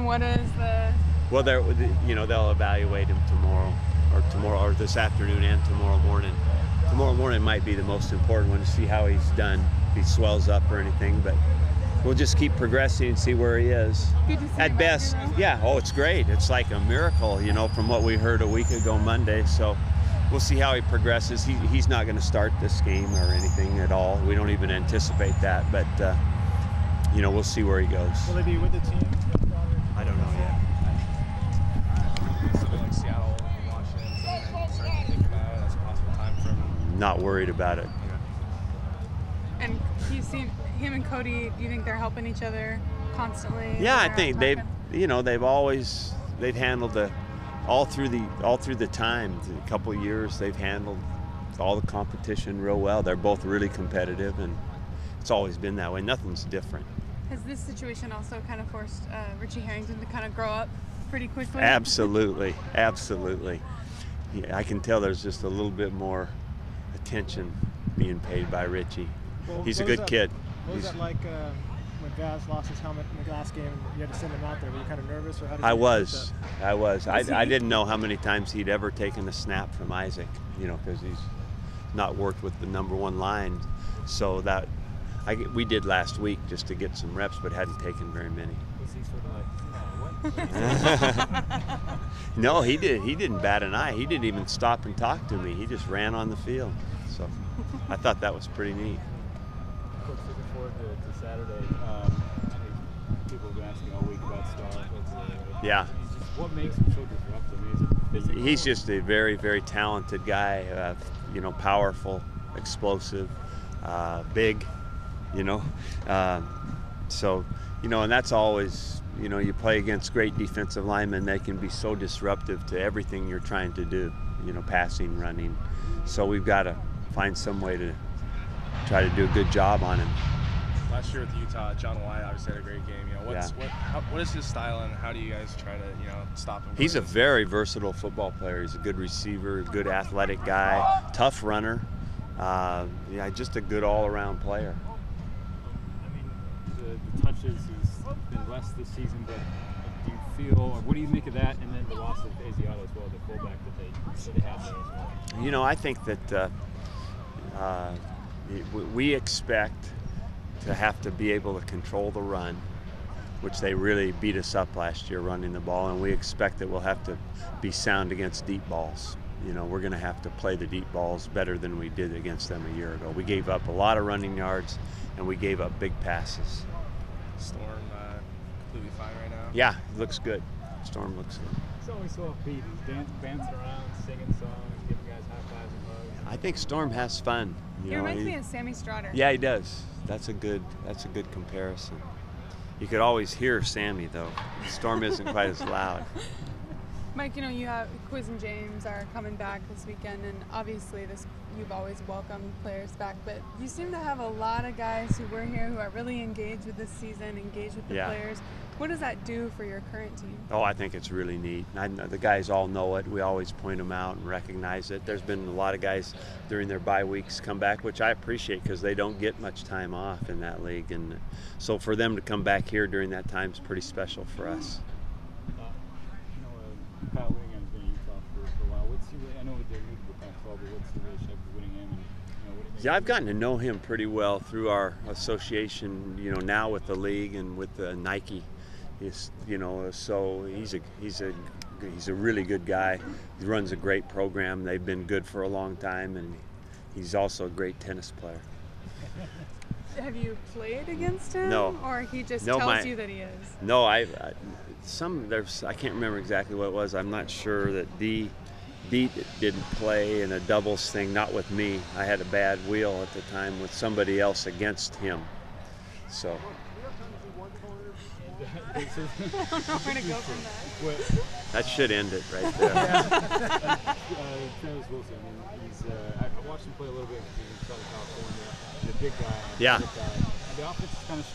And what is the? Well, they'll evaluate him tomorrow or this afternoon and tomorrow morning. Tomorrow morning might be the most important one to see how he's done, if he swells up or anything. But we'll just keep progressing and see where he is. Good to see At you best, back here, yeah. Oh, it's great. It's like a miracle, from what we heard a week ago Monday. So we'll see how he progresses. He's not going to start this game or anything at all. We don't even anticipate that. But we'll see where he goes. Will he be with the team? I don't know yet. Something like Seattle, Washington, something starting to think about it as a possible time for him. Not worried about it. And you see him and Cody. Do you think they're helping each other constantly? Yeah, I think they've handled all through the time, a couple of years, they've handled all the competition real well. They're both really competitive, and it's always been that way. Nothing's different. Has this situation also kind of forced Richie Harrington to kind of grow up pretty quickly? Absolutely, absolutely. Yeah, I can tell there's just a little bit more attention being paid by Richie. Well, He's a good kid. What was that like when Vaz lost his helmet in the last game and you had to send him out there? Were you kind of nervous, or how did you I approach was. that? I didn't know how many times he'd ever taken a snap from Isaac, because he's not worked with the #1 line. So we did last week just to get some reps, but hadn't taken very many. Was he sort of like, what? No, he didn't bat an eye. He didn't even stop and talk to me. He just ran on the field. So I thought that was pretty neat. Coach, looking forward to Saturday. People have been asking all week about Star. Yeah. What makes him so disruptive? I mean, is it physical? He's just a very, very talented guy. Powerful, explosive, big. And that's always. You play against great defensive linemen. They can be so disruptive to everything you're trying to do. Passing, running. So we've got to find some way to try to do a good job on him. Last year with Utah, John White obviously had a great game. What is his style, and how do you guys try to stop him? He's a very versatile football player. He's a good receiver, a good athletic guy, tough runner. Just a good all-around player. I mean, the touches has been less this season, but do you feel, or what do you make of that? And then the loss of Asiata as well, the fullback that they had there as well. I think that we expect to have to be able to control the run, which they really beat us up last year running the ball, and we expect that we'll have to be sound against deep balls. We're going to have to play the deep balls better than we did against them a year ago. We gave up a lot of running yards, and we gave up big passes. Storm completely fine right now? Yeah, it looks good. Storm looks good. It's always so upbeat. He's dancing around, singing songs, giving guys high fives and hugs. I think Storm has fun. He reminds me of Sammy Strotter. Yeah, he does. That's a good comparison. You could always hear Sammy though. Storm isn't quite as loud. Mike, you have Quiz and James are coming back this weekend, and obviously you've always welcomed players back, but you seem to have a lot of guys who were here who are really engaged with this season, engaged with the players. What does that do for your current team? Oh, I think it's really neat. The guys all know it. We always point them out and recognize it. There's been a lot of guys during their bye weeks come back, which I appreciate because they don't get much time off in that league. And so for them to come back here during that time is pretty special for us. Kyle Whittingham's been in Utah for a while. I know they're new to the Pac-12, but what's the relationship with Whittingham? Yeah, I've gotten to know him pretty well through our association, now with the league and with Nike. So he's a really good guy. He runs a great program. They've been good for a long time, and he's also a great tennis player. Have you played against him? No. Or he just tells you that he is? No, I can't remember exactly what it was. I'm not sure that Deet didn't play in a doubles thing, not with me. I had a bad wheel at the time with somebody else against him. So. I don't know where to go from that. That should end it right there. Travis Wilson, I watched him play a little bit in Southern California. He's a big guy. Yeah. The offense is kind of